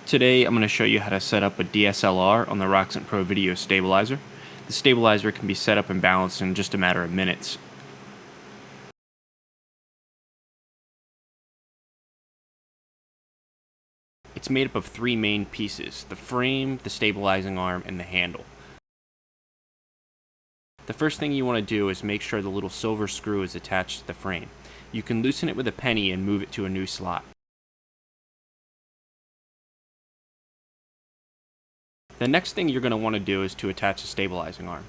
Today I'm going to show you how to set up a DSLR on the Roxant Pro Video Stabilizer. The stabilizer can be set up and balanced in just a matter of minutes. It's made up of three main pieces: the frame, the stabilizing arm, and the handle. The first thing you want to do is make sure the little silver screw is attached to the frame. You can loosen it with a penny and move it to a new slot. The next thing you're going to want to do is to attach the stabilizing arm.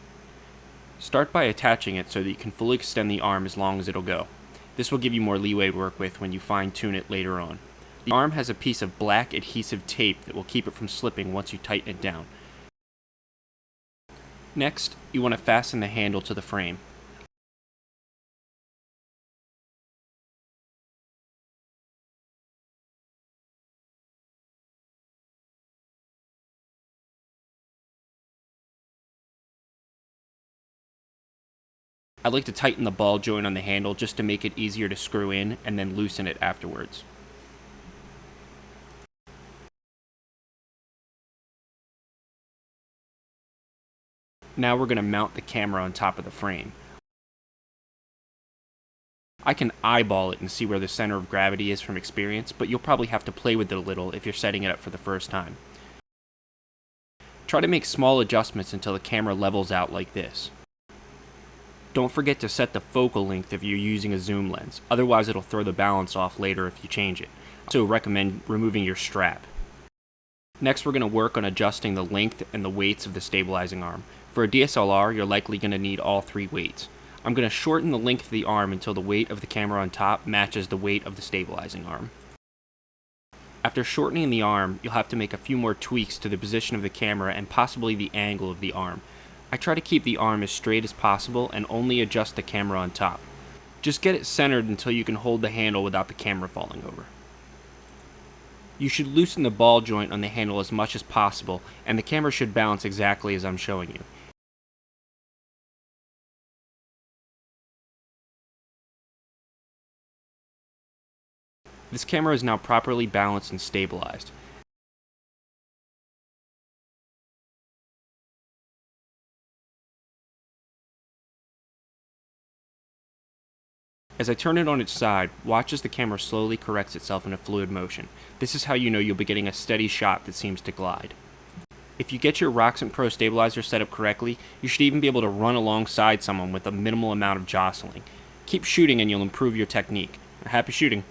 Start by attaching it so that you can fully extend the arm as long as it'll go. This will give you more leeway to work with when you fine-tune it later on. The arm has a piece of black adhesive tape that will keep it from slipping once you tighten it down. Next, you want to fasten the handle to the frame. I like to tighten the ball joint on the handle just to make it easier to screw in and then loosen it afterwards. Now we're going to mount the camera on top of the frame. I can eyeball it and see where the center of gravity is from experience, but you'll probably have to play with it a little if you're setting it up for the first time. Try to make small adjustments until the camera levels out like this. Don't forget to set the focal length if you're using a zoom lens, otherwise it'll throw the balance off later if you change it. I also recommend removing your strap. Next, we're going to work on adjusting the length and the weights of the stabilizing arm. For a DSLR, you're likely going to need all three weights. I'm going to shorten the length of the arm until the weight of the camera on top matches the weight of the stabilizing arm. After shortening the arm, you'll have to make a few more tweaks to the position of the camera and possibly the angle of the arm. I try to keep the arm as straight as possible and only adjust the camera on top. Just get it centered until you can hold the handle without the camera falling over. You should loosen the ball joint on the handle as much as possible, and the camera should balance exactly as I'm showing you. This camera is now properly balanced and stabilized. As I turn it on its side, watch as the camera slowly corrects itself in a fluid motion. This is how you know you'll be getting a steady shot that seems to glide. If you get your Roxant Pro stabilizer set up correctly, you should even be able to run alongside someone with a minimal amount of jostling. Keep shooting and you'll improve your technique. Happy shooting!